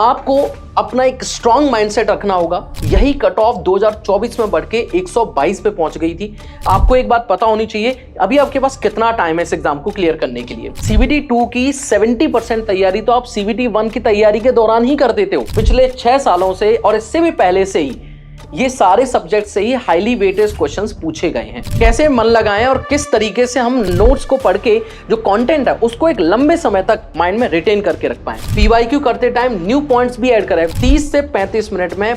आपको अपना एक स्ट्रॉन्ग माइंडसेट रखना होगा। यही कट ऑफ 2024 में बढ़ के 122 पे पहुंच गई थी। आपको एक बात पता होनी चाहिए, अभी आपके पास कितना टाइम है इस एग्जाम को क्लियर करने के लिए। सीबीटी 2 की 70% तैयारी तो आप सीबीटी 1 की तैयारी के दौरान ही कर देते हो पिछले 6 सालों से, और इससे भी पहले से ही ये सारे सब्जेक्ट से ही हाईली वेटेड क्वेश्चंस पूछे गए हैं। कैसे मन लगाएं और किस तरीके से हम नोट्स को पढ़ के जो कंटेंट है उसको एक लंबे समय तक माइंड में रिटेन करके रख पाएं। पीवाईक्यू करते टाइम न्यू पॉइंट्स भी ऐड करें। 30 से 35 मिनट में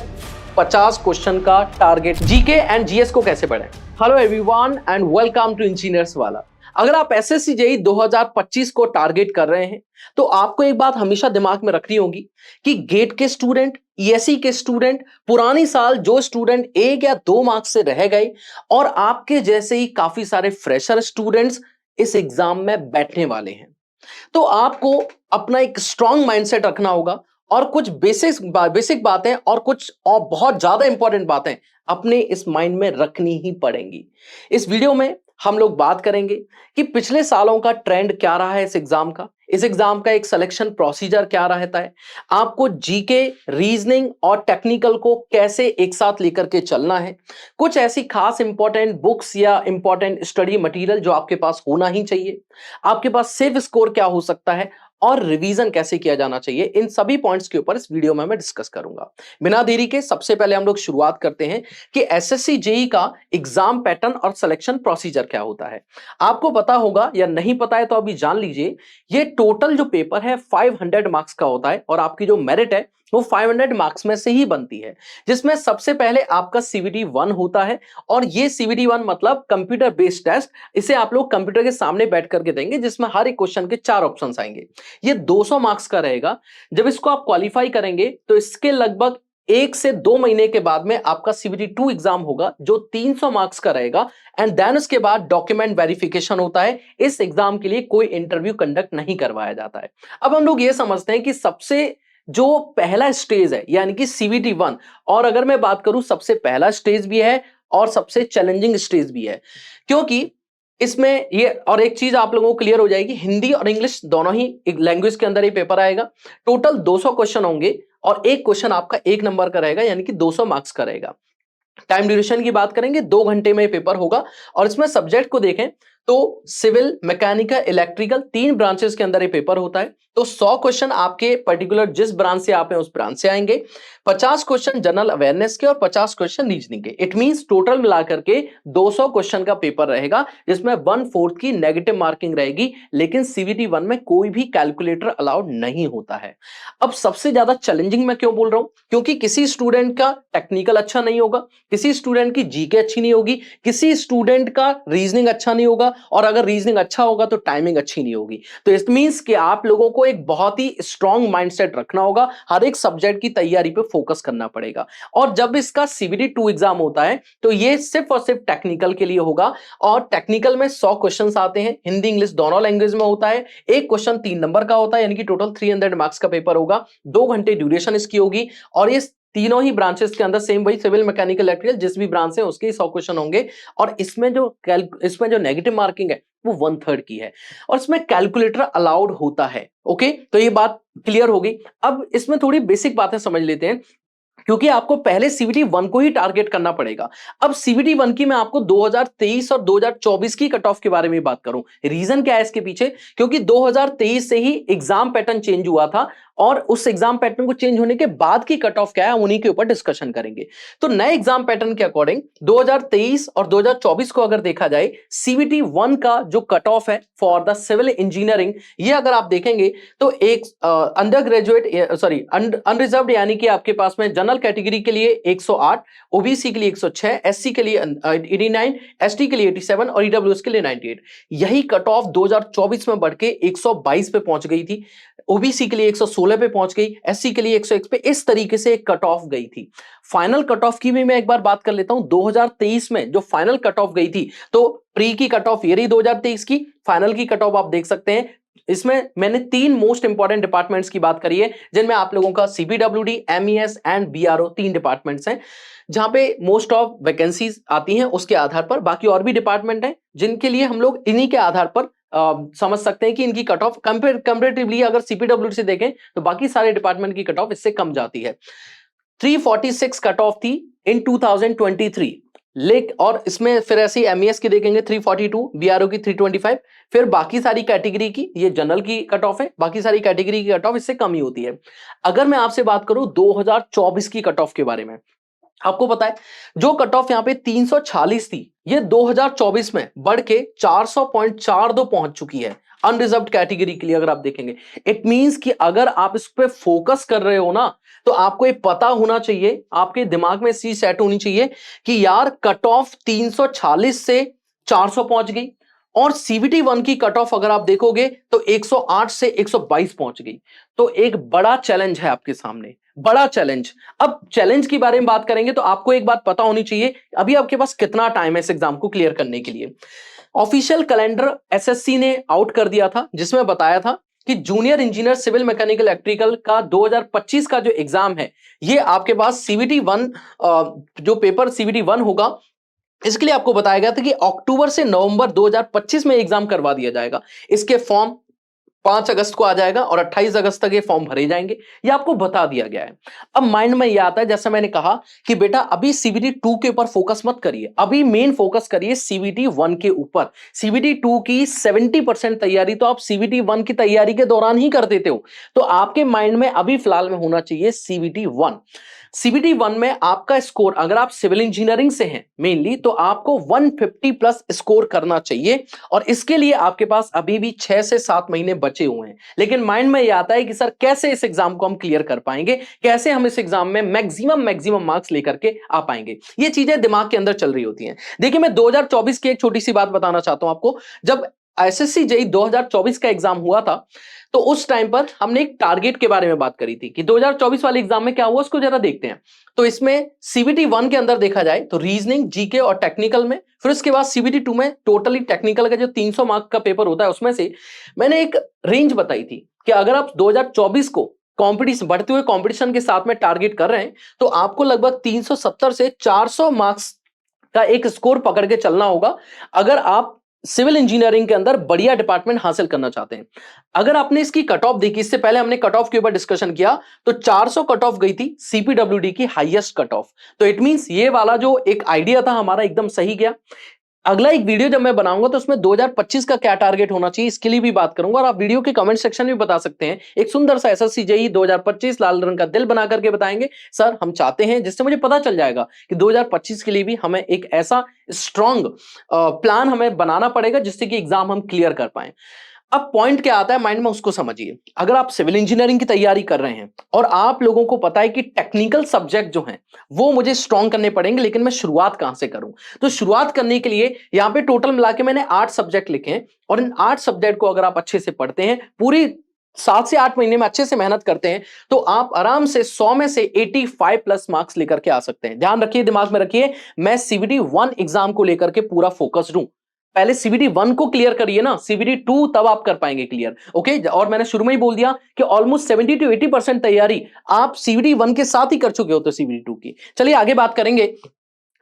50 क्वेश्चन का टारगेट। जीके एंड जीएस को कैसे पढ़ें। Hello everyone and welcome to engineers Wallah. अगर आप एसएससी जेईई 2025 को टारगेट कर रहे हैं तो आपको एक बात हमेशा दिमाग में रखनी होगी कि गेट के स्टूडेंट, ईएससी के स्टूडेंट, पुरानी साल जो स्टूडेंट 1 या 2 मार्क्स से रह गए और आपके जैसे ही काफी सारे फ्रेशर स्टूडेंट्स इस एग्जाम में बैठने वाले हैं, तो आपको अपना एक स्ट्रॉन्ग माइंडसेट रखना होगा और कुछ बेसिक बातें और कुछ और बहुत ज्यादा इंपॉर्टेंट बातें अपने इस माइंड में रखनी ही पड़ेंगी। इस वीडियो में हम लोग बात करेंगे कि पिछले सालों का ट्रेंड क्या रहा है इस एग्जाम का एक सिलेक्शन प्रोसीजर क्या रहता है, आपको जीके, रीजनिंग और टेक्निकल को कैसे एक साथ लेकर के चलना है, कुछ ऐसी खास इंपॉर्टेंट बुक्स या इंपॉर्टेंट स्टडी मटेरियल जो आपके पास होना ही चाहिए, आपके पास सेफ स्कोर क्या हो सकता है और रिवीजन कैसे किया जाना चाहिए, इन सभी पॉइंट्स के ऊपर इस वीडियो में मैं डिस्कस करूंगा। बिना देरी के सबसे पहले हम लोग शुरुआत करते हैं कि एसएससी जेईई का एग्जाम पैटर्न और सिलेक्शन प्रोसीजर क्या होता है। आपको पता होगा या नहीं पता है तो अभी जान लीजिए, ये टोटल जो पेपर है 500 मार्क्स का होता है और आपकी जो मेरिट है वो 500 मार्क्स में से ही बनती है, जिसमें सबसे पहले आपका सीवीटी 1 होता है। और ये सीवीटी 1 मतलब कंप्यूटर बेस्ड टेस्ट, इसे आप लोग कंप्यूटर के सामने बैठ करके देंगे, जिसमें हर एक क्वेश्चन के 4 ऑप्शंस आएंगे। ये 200 मार्क्स का रहेगा। जब इसको आप क्वालिफाई करेंगे तो इसके लगभग 1 से 2 महीने के बाद में आपका सीबीटी 2 एग्जाम होगा जो 300 मार्क्स का रहेगा। एंड देन उसके बाद डॉक्यूमेंट वेरिफिकेशन होता है। इस एग्जाम के लिए कोई इंटरव्यू कंडक्ट नहीं करवाया जाता है। अब हम लोग ये समझते हैं कि सबसे जो पहला स्टेज है यानी कि सीबीटी 1, और अगर मैं बात करूं सबसे पहला स्टेज भी है और सबसे चैलेंजिंग स्टेज भी है, क्योंकि इसमें ये और एक चीज आप लोगों को क्लियर हो जाएगी, हिंदी और इंग्लिश दोनों ही एक लैंग्वेज के अंदर ही पेपर आएगा। टोटल 200 क्वेश्चन होंगे और एक क्वेश्चन आपका 1 नंबर का रहेगा यानी कि 200 मार्क्स का रहेगा। टाइम ड्यूरेशन की बात करेंगे 2 घंटे में पेपर होगा। और इसमें सब्जेक्ट को देखें तो सिविल, मैकेनिकल, इलेक्ट्रिकल 3 ब्रांचेस के अंदर ये पेपर होता है। तो 100 क्वेश्चन आपके पर्टिकुलर जिस ब्रांच से आप हैं उस ब्रांच से आएंगे, 50 क्वेश्चन जनरल अवेयरनेस के और 50 क्वेश्चन रीजनिंग के। इट मींस टोटल मिलाकर के 200 क्वेश्चन का पेपर रहेगा, जिसमें 1/4 की नेगेटिव मार्किंग रहेगी। लेकिन सीबीटी 1 में कोई भी कैलकुलेटर अलाउड नहीं होता है। अब सबसे ज्यादा चैलेंजिंग मैं क्यों बोल रहा हूं, क्योंकि किसी स्टूडेंट का टेक्निकल अच्छा नहीं होगा, किसी स्टूडेंट की जीके अच्छी नहीं होगी, किसी स्टूडेंट का रीजनिंग अच्छा नहीं होगा, और अगर रीजनिंग अच्छा होगा तो टाइमिंग अच्छी नहीं होगी। तो इट मींस कि आप लोगों को एक बहुत ही स्ट्रांग माइंडसेट रखना होगा, हर एक सब्जेक्ट की तैयारी पे फोकस करना पड़ेगा। और जब इसका सीबीटी 2 एग्जाम होता है तो ये सिर्फ और सिर्फ टेक्निकल के लिए होगा। और टेक्निकल में 100 क्वेश्चंस आते हैं, हिंदी इंग्लिश दोनों लैंग्वेज में होता है। एक क्वेश्चन 3 नंबर का होता है यानी कि टोटल 300 मार्क्स का पेपर होगा। 2 घंटे ड्यूरेशन इसकी होगी। और ये तीनों ही ब्रांचेस के अंदर सेम वही सिविल, मैकेनिकल, इलेक्ट्रिकल जिस भी ब्रांच है उसके 100 क्वेश्चन होंगे। और इसमें जो नेगेटिव मार्किंग है वो 1/3 की है और इसमें कैलकुलेटर अलाउड होता है। ओके, तो ये बात क्लियर हो गई। अब इसमें थोड़ी बेसिक बातें समझ लेते हैं, क्योंकि आपको पहले सीबीटी 1 को ही टारगेट करना पड़ेगा। अब सीबीटी 1 की मैं आपको 2023 और 2024 की कट ऑफ के बारे में बात करूं। रीजन क्या है इसके पीछे, क्योंकि 2023 से ही एग्जाम पैटर्न चेंज हुआ था और उस एग्जाम पैटर्न को चेंज होने के बाद की कट ऑफ क्या है उन्हीं के ऊपर डिस्कशन करेंगे। तो नए एग्जाम पैटर्न के अकॉर्डिंग 2023 और 2024 को अगर देखा जाए, सीबीटी 1 का जो कट ऑफ है फॉर द सिविल इंजीनियरिंग, ये अगर आप देखेंगे तो एक अंडर ग्रेजुएट अनरिजर्व्ड यानी कि आपके पास में जनरल कैटेगरी के लिए 108, ओबीसी के लिए 106, एससी के लिए 89, एसटी के लिए 87 और ईडब्ल्यूएस के लिए 98। यही कट ऑफ 2024 में बढ़ के 122 पे पहुंच गई थी, ओबीसी के लिए 116 पे पहुंच गई, एससी के लिए 101 पे। इस तरीके से एक कट ऑफ गई थी। फाइनल कट ऑफ की भी मैं एक बार बात कर लेता हूं। 2023 में जो फाइनल कट ऑफ गई थी, तो प्री की कट ऑफ ये रही 2023 की, फाइनल की कट ऑफ आप देख सकते हैं। इसमें मैंने 3 मोस्ट इंपॉर्टेंट डिपार्टमेंट्स की बात करी है, जिनमें आप लोगों का सीबीडब्ल्यूडी, एमईएस एंड बीआरओ 3 डिपार्टमेंट्स हैं, जहां पे मोस्ट ऑफ वैकेंसीज आती हैं उसके आधार पर। बाकी और भी डिपार्टमेंट हैं जिनके लिए हम लोग इन्हीं के आधार पर समझ सकते हैं कि इनकी कट ऑफ कंपेरेटिवली अगर सीपीडब्ल्यूडी से देखें तो बाकी सारे डिपार्टमेंट की कट ऑफ इससे कम जाती है। 346 कट ऑफ थी इन 2023, और इसमें फिर ऐसी एमईएस की देखेंगे 342, बीआरओ की 325, फिर बाकी सारी कैटेगरी की, ये जनरल की कट ऑफ है, बाकी सारी कैटेगरी की कट ऑफ इससे कम ही होती है। अगर मैं आपसे बात करूं 2024 की कट ऑफ के बारे में, आपको पता है जो कट ऑफ यहां पे 346 थी, ये 2024 में बढ़ के 400.42 पहुंच चुकी है अनरिजर्व्ड कैटेगरी के लिए। अगर आप देखेंगे, इट मींस कि अगर आप इस पे फोकस कर रहे हो ना, तो आपको ये पता होना चाहिए, आपके दिमाग में चीज सेट होनी चाहिए कि यार कट ऑफ 346 से 400 पहुंच गई, और सीबीटी 1 की कट ऑफ अगर आप देखोगे तो 108 से 122 पहुंच गई। तो एक बड़ा चैलेंज है आपके सामने, बड़ा चैलेंज। अब चैलेंज के बारे में बात करेंगे तो आपको एक बात पता होनी चाहिए, अभी आपके पास कितना टाइम है इस एग्जाम को क्लियर करने के लिए। ऑफिशियल कैलेंडर एसएससी ने आउट कर दिया था, जिसमें बताया था कि junior engineer civil mechanical electrical का 2025 का जो एग्जाम है, ये आपके पास सीबीटी 1 जो पेपर सीबीटी 1 होगा, इसके लिए आपको बताया गया था कि अक्टूबर से नवंबर 2025 में एग्जाम करवा दिया जाएगा। इसके फॉर्म 5 अगस्त को आ जाएगा और 28 अगस्त तक ये फॉर्म भरे जाएंगे, ये आपको बता दिया गया है। अब माइंड में ये आता है, जैसे मैंने कहा कि बेटा अभी सीबीटी 2 के ऊपर फोकस मत करिए, अभी मेन फोकस करिए सीबीटी 1 के ऊपर। सीबीटी 2 की 70% तैयारी तो आप सीबीटी 1 की तैयारी के दौरान ही कर देते हो, तो आपके माइंड में अभी फिलहाल में होना चाहिए सीबीटी 1। सीबीटी 1 में आपका स्कोर, अगर आप सिविल इंजीनियरिंग से हैं मेनली, तो आपको 150 प्लस स्कोर करना चाहिए, और इसके लिए आपके पास अभी भी 6 से 7 महीने बचे हुए हैं। लेकिन माइंड में यह आता है कि सर कैसे इस एग्जाम को हम क्लियर कर पाएंगे, कैसे हम इस एग्जाम में मैक्सिमम मार्क्स लेकर के आ पाएंगे, ये चीजें दिमाग के अंदर चल रही होती हैं। देखिए मैं 2024 की एक छोटी सी बात बताना चाहता हूं आपको। जब एसएससी जेईई 2024 का एग्जाम हुआ था, तो उस टाइम पर हमने एक टारगेट के बारे में बात करी थी कि 2024 वाले एग्जाम में क्या हुआ, उसको जरा देखते हैं। तो इसमें सीबीटी 1 के अंदर देखा जाए तो रीजनिंग, जीके और टेक्निकल में, फिर उसके बाद सीबीटी 2 में टोटली टेक्निकल का जो 300 मार्क का पेपर होता है, उसमें से मैंने एक रेंज बताई थी कि अगर आप 2024 को कॉम्पिटिशन, बढ़ते हुए कॉम्पिटिशन के साथ में टारगेट कर रहे हैं, तो आपको लगभग 370 से 400 मार्क्स का एक स्कोर पकड़ के चलना होगा, अगर आप सिविल इंजीनियरिंग के अंदर बढ़िया डिपार्टमेंट हासिल करना चाहते हैं। अगर आपने इसकी कट ऑफ देखी, इससे पहले हमने कट ऑफ के ऊपर डिस्कशन किया, तो 400 कट ऑफ गई थी सीपीडब्ल्यूडी की हाईएस्ट कट ऑफ। तो इट मींस ये वाला जो एक आइडिया था हमारा एकदम सही गया। अगला एक वीडियो जब मैं बनाऊंगा तो उसमें 2025 का क्या टारगेट होना चाहिए, इसके लिए भी बात करूंगा, और आप वीडियो के कमेंट सेक्शन में बता सकते हैं। एक सुंदर सा एसएससी जेईई 2025 लाल रंग का दिल बना करके बताएंगे सर हम चाहते हैं, जिससे मुझे पता चल जाएगा कि 2025 के लिए भी हमें एक ऐसा स्ट्रॉन्ग प्लान हमें बनाना पड़ेगा जिससे कि एग्जाम हम क्लियर कर पाए। अब पॉइंट क्या आता है माइंड में, उसको समझिए। अगर आप सिविल इंजीनियरिंग की तैयारी कर रहे हैं और आप लोगों को पता है कि टेक्निकल सब्जेक्ट जो हैं वो मुझे स्ट्रॉन्ग करने पड़ेंगे, लेकिन मैं शुरुआत कहां से करूं, तो शुरुआत करने के लिए यहां पे टोटल मिला के मैंने 8 सब्जेक्ट लिखे हैं, और इन 8 सब्जेक्ट को अगर आप अच्छे से पढ़ते हैं, पूरी 7 से 8 महीने में अच्छे से मेहनत करते हैं, तो आप आराम से 100 में से 85 प्लस मार्क्स लेकर के आ सकते हैं। ध्यान रखिए, दिमाग में रखिए, मैं सीबीटी 1 एग्जाम को लेकर के पूरा फोकस्ड हूं। पहले सीबीटी 1 को क्लियर करिए ना, सीबीटी 2 तब आप कर पाएंगे क्लियर। ओके, और मैंने शुरू में ही बोल दिया कि ऑलमोस्ट 70 to 80% तैयारी आप सीबीटी 1 के साथ ही कर चुके हो तो सीबीटी 2 की। चलिए आगे बात करेंगे।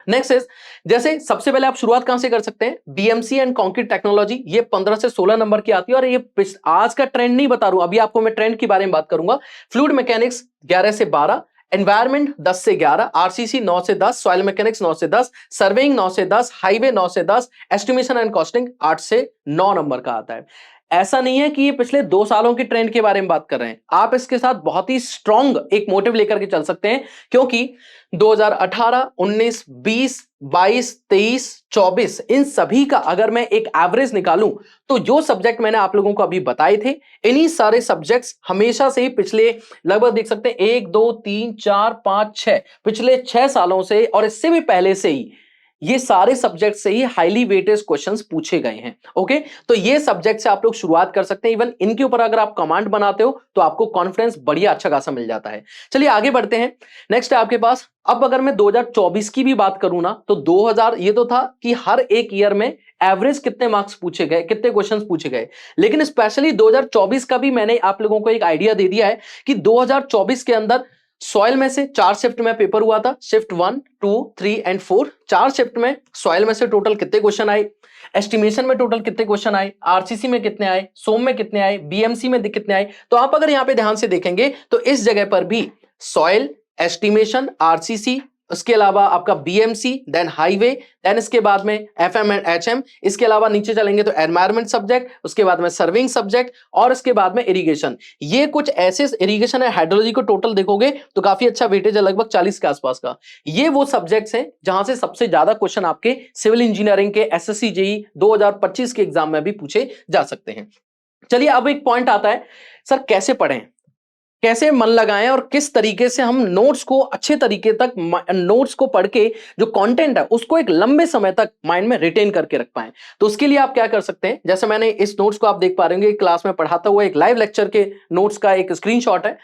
नेक्स्ट इज, जैसे सबसे पहले आप शुरुआत कहां से कर सकते हैं, बीएमसी एंड कंक्रीट टेक्नोलॉजी, ये 15 से 16 नंबर की आती है, और ये आज का ट्रेंड नहीं बता रहा हूं, अभी आपको मैं ट्रेंड के बारे में बात करूंगा। फ्लूइड मैकेनिक्स 11 से 12, एनवायरमेंट 10 से 11, आरसीसी 9 से 10, सॉइल मैकेनिक्स 9 से 10, सर्वेइंग 9 से 10, हाईवे 9 से 10, एस्टिमेशन एंड कॉस्टिंग 8 से 9 नंबर का आता है। ऐसा नहीं है कि ये पिछले 2 सालों के ट्रेंड के बारे में बात कर रहे हैं, आप इसके साथ बहुत ही स्ट्रॉन्ग एक मोटिव लेकर के चल सकते हैं, क्योंकि 2018, 19, 20, 22, 23, 24 इन सभी का अगर मैं एक एवरेज निकालूं, तो जो सब्जेक्ट मैंने आप लोगों को अभी बताए थे, इन्हीं सारे सब्जेक्ट्स हमेशा से ही पिछले लगभग देख सकते हैं 1, 2, 3, 4, 5, 6 पिछले 6 सालों से, और इससे भी पहले से ही ये सारे सब्जेक्ट से ही हाईली वेटेज क्वेश्चंस पूछे गए हैं। ओके, तो ये सब्जेक्ट से आप लोग शुरुआत कर सकते हैं। इवन इनके ऊपर अगर आप कमांड बनाते हो तो आपको कॉन्फिडेंस बढ़िया अच्छा खासा मिल जाता है। चलिए आगे बढ़ते हैं। नेक्स्ट है आपके पास, अब अगर मैं 2024 की भी बात करूं ना, तो 2000 ये तो था कि हर एक ईयर में एवरेज कितने मार्क्स पूछे गए, कितने क्वेश्चंस पूछे गए, लेकिन स्पेशली 2024 का भी मैंने आप लोगों को एक आइडिया दे दिया है कि 2024 के अंदर सॉइल में से 4 शिफ्ट में पेपर हुआ था, शिफ्ट 1, 2, 3 एंड 4। 4 शिफ्ट में सॉइल में से टोटल कितने क्वेश्चन आए, एस्टिमेशन में टोटल कितने क्वेश्चन आए, आरसीसी में कितने आए, सोम में कितने आए, बीएमसी में कितने आए। तो आप अगर यहां पे ध्यान से देखेंगे तो इस जगह पर भी सॉइल, एस्टिमेशन, आरसीसी, उसके अलावा आपका बीएमसी, देन हाईवे, देन इसके बाद में एफएम एंड एचएम, इसके अलावा नीचे चलेंगे तो एनवायरमेंट सब्जेक्ट, उसके बाद में सर्विंग सब्जेक्ट और इसके बाद में इरिगेशन। ये कुछ ऐसे इरिगेशन है, हाइड्रोलॉजी को टोटल देखोगे तो काफी अच्छा वेटेज है, लगभग 40 के आसपास का। ये वो सब्जेक्ट्स हैं जहां से सबसे ज्यादा क्वेश्चन आपके सिविल इंजीनियरिंग के एसएससी जेईई 2025 के एग्जाम में भी पूछे जा सकते हैं। चलिए अब एक पॉइंट आता है, सर कैसे पढ़ें, कैसे मन लगाएं और किस तरीके से हम नोट्स को अच्छे तरीके तक, नोट्स को पढ़ के जो कंटेंट है उसको एक लंबे समय तक माइंड में रिटेन करके रख पाएं। तो उसके लिए आप क्या कर सकते हैं, जैसे मैंने इस नोट्स को आप देख पा रहे होंगे, क्लास में पढ़ाता हुआ एक लाइव लेक्चर के नोट्स का एक स्क्रीनशॉट है।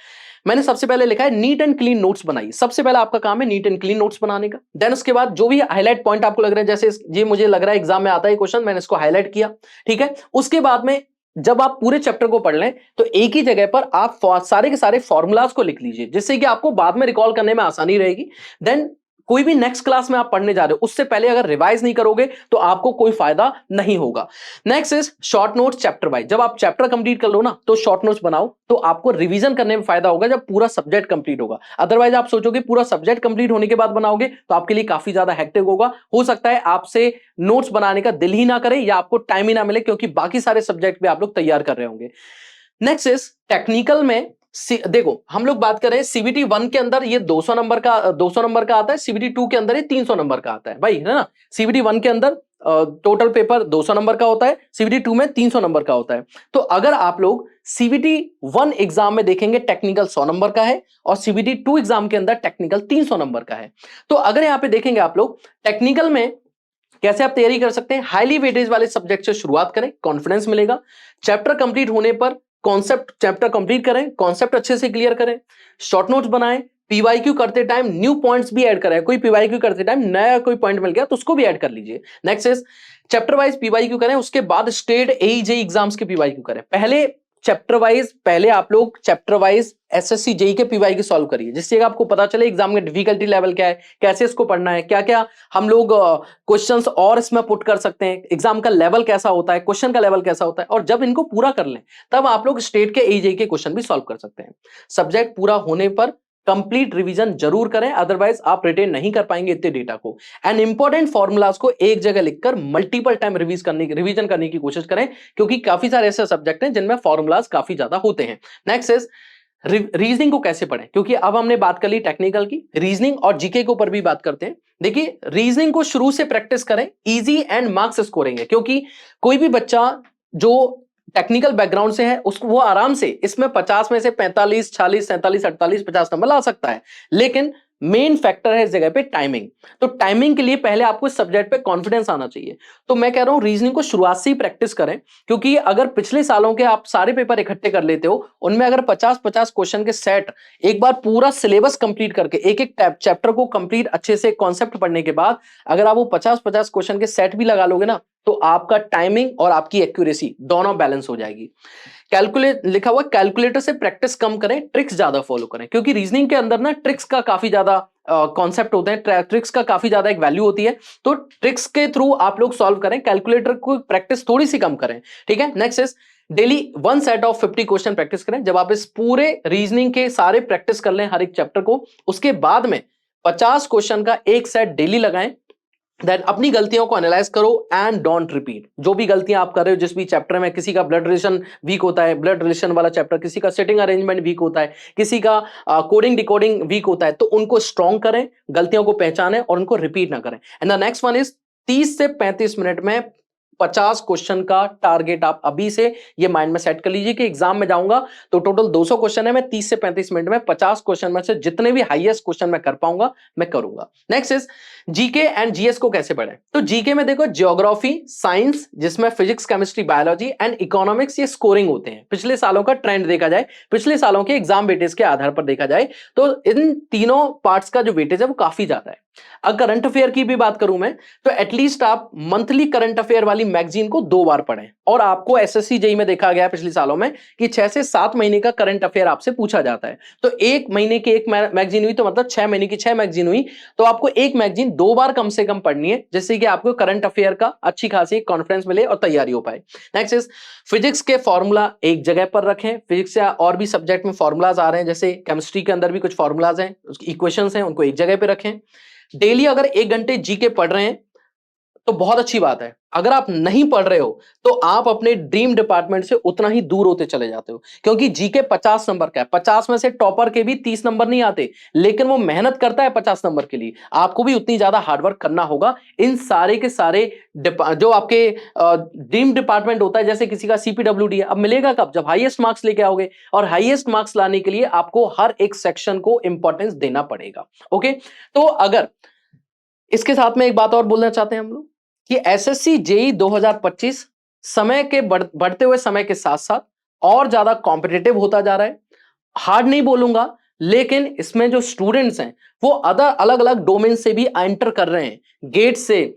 मैंने सबसे पहले लिखा है नीट एंड क्लीन नोट्स बनाइए। सबसे पहले आपका काम है नीट एंड क्लीन नोट्स बनाने का। देन उसके बाद जो भी हाईलाइट पॉइंट आपको लग रहा है, जैसे ये मुझे लग रहा है एग्जाम में आता है क्वेश्चन, मैंने इसको हाईलाइट किया, ठीक है। उसके बाद में जब आप पूरे चैप्टर को पढ़ लें तो एक ही जगह पर आप सारे के सारे फॉर्मूलाज को लिख लीजिए, जिससे कि आपको बाद में रिकॉल करने में आसानी रहेगी। देन कोई भी नेक्स्ट क्लास में आप पढ़ने जा रहे हो उससे पहले अगर रिवाइज नहीं करोगे तो आपको कोई फायदा नहीं होगा। Next is short notes chapter wise. जब आप चैप्टर कंप्लीट कर लो ना तो शॉर्ट नोट्स बनाओ, तो आपको रिवीजन करने में फायदा होगा जब पूरा सब्जेक्ट कंप्लीट होगा। अदरवाइज आप सोचोगे पूरा सब्जेक्ट कंप्लीट होने के बाद बनाओगे तो आपके लिए काफी ज्यादा हेक्टिक होगा। हो सकता है आपसे नोट्स बनाने का दिल ही ना करे या आपको टाइम ही ना मिले, क्योंकि बाकी सारे सब्जेक्ट भी आप लोग तैयार कर रहे होंगे। नेक्स्ट इज टेक्निकल में देखो हम लोग बात कर रहे हैं सीबीटी 1 के अंदर ये 200 नंबर का आता है, सीबीटी 2 के अंदर ये 300 नंबर का आता है भाई, है ना। सीबीटी 1 के अंदर टोटल पेपर 200 नंबर का होता है, सीबीटी 2 में 300 नंबर का होता है। तो अगर आप लोग सीबीटी 1 एग्जाम में देखेंगे टेक्निकल 100 नंबर का है और सीबीटी 2 एग्जाम के अंदर टेक्निकल 300 नंबर का है। तो अगर यहां पे देखेंगे आप लोग टेक्निकल में कैसे आप तैयारी कर सकते हैं, हाईली वेटेज वाले सब्जेक्ट से शुरुआत करें, कॉन्फिडेंस मिलेगा। चैप्टर कंप्लीट होने पर कॉन्सेप्ट चैप्टर कंप्लीट करें, कॉन्सेप्ट अच्छे से क्लियर करें, शॉर्ट नोट्स बनाएं, पीवाईक्यू करते टाइम न्यू पॉइंट्स भी ऐड करें। कोई पीवाईक्यू करते टाइम नया कोई पॉइंट मिल गया तो उसको भी ऐड कर लीजिए। Next is chapter wise PYQ करें, उसके बाद स्टेट एईजे एग्जाम्स के पीवाईक्यू करें। पहले चैप्टर वाइज, पहले आप लोग चैप्टर वाइज एसएससी जेई के पीवाईक्यू सॉल्व करिए, जिससे आपको पता चले एग्जाम में डिफिकल्टी लेवल क्या है, कैसे इसको पढ़ना है, क्या क्या हम लोग क्वेश्चंस और इसमें पुट कर सकते हैं, एग्जाम का लेवल कैसा होता है, क्वेश्चन का लेवल कैसा होता है। और जब इनको पूरा कर लें तब आप लोग स्टेट के एईजे के क्वेश्चन भी सॉल्व कर सकते हैं। सब्जेक्ट पूरा होने पर कंप्लीट रिवीजन जरूर करें, अदरवाइज आप रिटेन नहीं कर पाएंगे इतने डेटा को। एंड इंपॉर्टेंट फॉर्मूलाज को एक जगह लिखकर मल्टीपल टाइम रिवीजन करने की कोशिश करें, क्योंकि काफी सारे ऐसे सब्जेक्ट हैं जिनमें फॉर्मूलाज काफी ज्यादा होते हैं। नेक्स्ट इज रीजनिंग को कैसे पढ़ें, क्योंकि अब हमने बात कर ली टेक्निकल की, रीजनिंग और जीके के ऊपर भी बात करते हैं। देखिए रीजनिंग को शुरू से प्रैक्टिस करें, इजी एंड मार्क्स स्कोरिंग है, क्योंकि कोई भी बच्चा जो टेक्निकल बैकग्राउंड से है उसको वो आराम से इसमें 50 में से 45, 46, 47, 48, 50 नंबर ला सकता है। लेकिन मेन फैक्टर है इस जगह पे टाइमिंग। तो टाइमिंग के लिए पहले आपको इस सब्जेक्ट पे कॉन्फिडेंस आना चाहिए। तो मैं कह रहा हूं रीजनिंग को शुरुआत से ही प्रैक्टिस करें, क्योंकि अगर पिछले सालों के आप सारे पेपर इकट्ठे कर लेते हो, उनमें अगर 50-50 क्वेश्चन के सेट एक बार पूरा सिलेबस कंप्लीट करके एक एक चैप्टर को कंप्लीट अच्छे से कॉन्सेप्ट पढ़ने के बाद अगर आप वो 50-50 क्वेश्चन के सेट भी लगा लोगे ना, तो आपका टाइमिंग और आपकी एक्यूरेसी दोनों बैलेंस हो जाएगी। कैलकुलेट लिखा हुआ, कैलकुलेटर से प्रैक्टिस कम करें, ट्रिक्स ज्यादा फॉलो करें, क्योंकि रीजनिंग के अंदर ना ट्रिक्स का काफी ज्यादा कॉन्सेप्ट होते हैं, ट्रिक्स का काफी ज्यादा एक वैल्यू होती है। तो ट्रिक्स के थ्रू आप लोग सॉल्व करें, कैलकुलेटर को प्रैक्टिस थोड़ी सी कम करें, ठीक है। Next is daily 1 set of 50 question practice करें। जब आप इस पूरे रीजनिंग के सारे प्रैक्टिस कर लें हर एक चैप्टर को, उसके बाद में 50 क्वेश्चन का एक सेट डेली लगाएं। देन अपनी गलतियों को एनालाइज करो एंड डोंट रिपीट। जो भी गलतियां आप कर रहे हो जिस भी चैप्टर में, किसी का ब्लड रिलेशन वीक होता है, ब्लड रिलेशन वाला चैप्टर, किसी का सेटिंग अरेंजमेंट वीक होता है, किसी का कोडिंग डिकोडिंग वीक होता है, तो उनको स्ट्रॉन्ग करें, गलतियों को पहचानें और उनको रिपीट ना करें। And the next one is 30 से 35 मिनट में 50 क्वेश्चन का टारगेट आप अभी से ये माइंड में सेट कर लीजिए कि एग्जाम में जाऊंगा तो टोटल 200 क्वेश्चन है, मैं 30 से 35 मिनट में 50 क्वेश्चन में से जितने भी हाईएस्ट क्वेश्चन मैं कर पाऊंगा मैं करूंगा। Next is GK and GS को कैसे पढ़ें। तो जीके में देखो ज्योग्राफी, साइंस जिसमें physics, chemistry, biology and economics, ये स्कोरिंग होते हैं। पिछले सालों का ट्रेंड देखा जाए, पिछले सालों के एग्जाम वेटेज के आधार पर देखा जाए तो इन तीनों पार्ट्स का जो वेटेज है वो काफी ज्यादा है। अगर करंट अफेयर की भी बात करूं मैं, तो एटलीस्ट आप मंथली करंट अफेयर वाली मैगजीन को 2 बार पढ़ें। और आपको एसएससी जेईई में देखा गया है पिछले सालों में कि 6 से 7 महीने का करंट अफेयर आपसे पूछा जाता है। तो 1 महीने की 1 मैगजीन हुई तो मतलब 6 महीने की 6 मैगजीन हुई, तो आपको एक मैगजीन 2 बार कम से कम पढ़नी है, जिससे कि आपको करंट अफेयर का अच्छी खासी कॉन्फिडेंस मिले और तैयारी हो पाए। नेक्स्ट इज फिजिक्स के फॉर्मूला एक जगह पर रखें। फिजिक्स या और भी सब्जेक्ट में फॉर्मूलाज आ रहे हैं, जैसे केमिस्ट्री के अंदर भी कुछ फॉर्मूलाज हैं, इक्वेशंस हैं, उनको एक जगह पे रखें। डेली अगर 1 घंटे जीके पढ़ रहे हैं तो बहुत अच्छी बात है। अगर आप नहीं पढ़ रहे हो तो आप अपने ड्रीम डिपार्टमेंट से उतना ही दूर होते चले जाते हो, क्योंकि जीके 50 नंबर का है। 50 में से टॉपर के भी 30 नंबर नहीं आते, लेकिन वो मेहनत करता है 50 नंबर के लिए। आपको भी उतनी ज्यादा हार्डवर्क करना होगा। इन सारे के सारे जो आपके ड्रीम डिपार्टमेंट होता है, जैसे किसी का सीपीडब्ल्यूडी है, अब मिलेगा कब? जब हाईएस्ट मार्क्स लेके आओगे। और हाईएस्ट मार्क्स लाने के लिए आपको हर एक सेक्शन को इंपॉर्टेंस देना पड़ेगा। ओके, तो अगर इसके साथ में एक बात और बोलना चाहते हैं हम लोग कि एसएससी जेईई 2025 समय के बढ़ते हुए समय के साथ साथ और ज्यादा कॉम्पिटिटिव होता जा रहा है। हार्ड नहीं बोलूंगा, लेकिन इसमें जो स्टूडेंट्स हैं वो अदर अलग अलग डोमेन से भी एंटर कर रहे हैं। गेट से,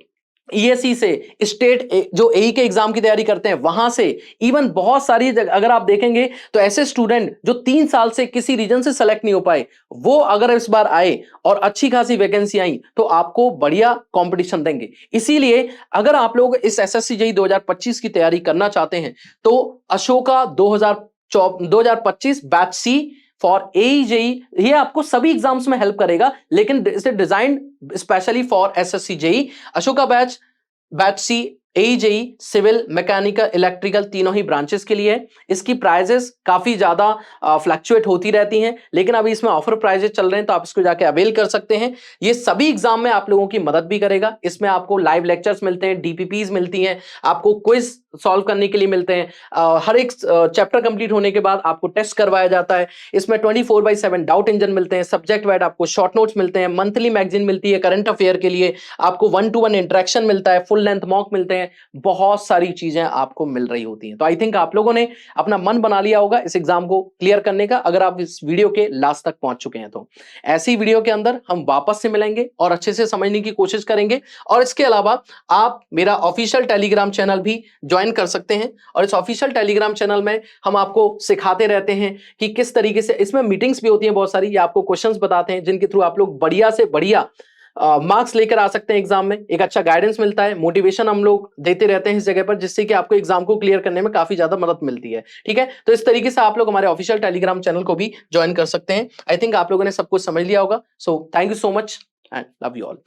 ईएससी से, स्टेट जो एई के एग्जाम की तैयारी करते हैं वहां से, इवन बहुत सारी जगह अगर आप देखेंगे तो ऐसे स्टूडेंट जो 3 साल से किसी रीजन से सेलेक्ट नहीं हो पाए, वो अगर इस बार आए और अच्छी खासी वैकेंसी आई तो आपको बढ़िया कंपटीशन देंगे। इसीलिए अगर आप लोग इस एसएससी जेईई 2025 की तैयारी करना चाहते हैं तो Ashoka 2025 batch C for AE JEE, ये आपको सभी एग्जाम्स में हेल्प करेगा, लेकिन इसे design specially for SSC JEE. Ashoka batch C AE JEE civil, mechanical, electrical तीनों ही ब्रांचेस के लिए है। इसकी प्राइजेस काफी ज्यादा फ्लक्चुएट होती रहती हैं, लेकिन अभी इसमें ऑफर प्राइजेस चल रहे हैं तो आप इसको जाके अवेल कर सकते हैं। ये सभी एग्जाम में आप लोगों की मदद भी करेगा। इसमें आपको लाइव लेक्चर्स मिलते हैं, डीपीपीज मिलती हैं, आपको क्विज सॉल्व करने के लिए मिलते हैं। हर एक चैप्टर कंप्लीट होने के बाद आपको टेस्ट करवाया जाता है। इसमें 24/7 डाउट इंजन मिलते हैं, सब्जेक्ट वाइड आपको शॉर्ट नोट्स मिलते हैं, मंथली मैगजीन मिलती है करंट अफेयर के लिए, आपको 1-to-1 इंटरेक्शन मिलता है, फुल लेंथ मॉक मिलते हैं, बहुत सारी चीजें आपको मिल रही होती हैं। तो आई थिंक आप लोगों ने अपना मन बना लिया होगा इस एग्जाम को क्लियर करने का, अगर आप इस वीडियो के लास्ट तक पहुंच चुके हैं तो। ऐसी वीडियो के अंदर हम वापस से मिलेंगे और अच्छे से समझने की कोशिश करेंगे। और इसके अलावा आप मेरा ऑफिशियल टेलीग्राम चैनल भी ज्वाइन कर सकते हैं, और इस ऑफिशियल टेलीग्राम चैनल में हम आपको सिखाते रहते हैं कि किस तरीके से, इसमें मीटिंग्स भी होती हैं बहुत सारी, ये आपको क्वेश्चंस बताते हैं जिनके थ्रू आप लोग बढ़िया से बढ़िया मार्क्स लेकर आ सकते हैं एग्जाम में। एक अच्छा गाइडेंस मिलता है, मोटिवेशन हम लोग देते रहते हैं इस जगह पर, जिससे कि आपको एग्जाम को क्लियर करने में काफी ज्यादा मदद मिलती है। ठीक है, तो इस तरीके से आप लोग हमारे ऑफिशियल टेलीग्राम चैनल को भी ज्वाइन कर सकते हैं। आई थिंक आप लोगों ने सब कुछ समझ लिया होगा। So thank you so much and love you all.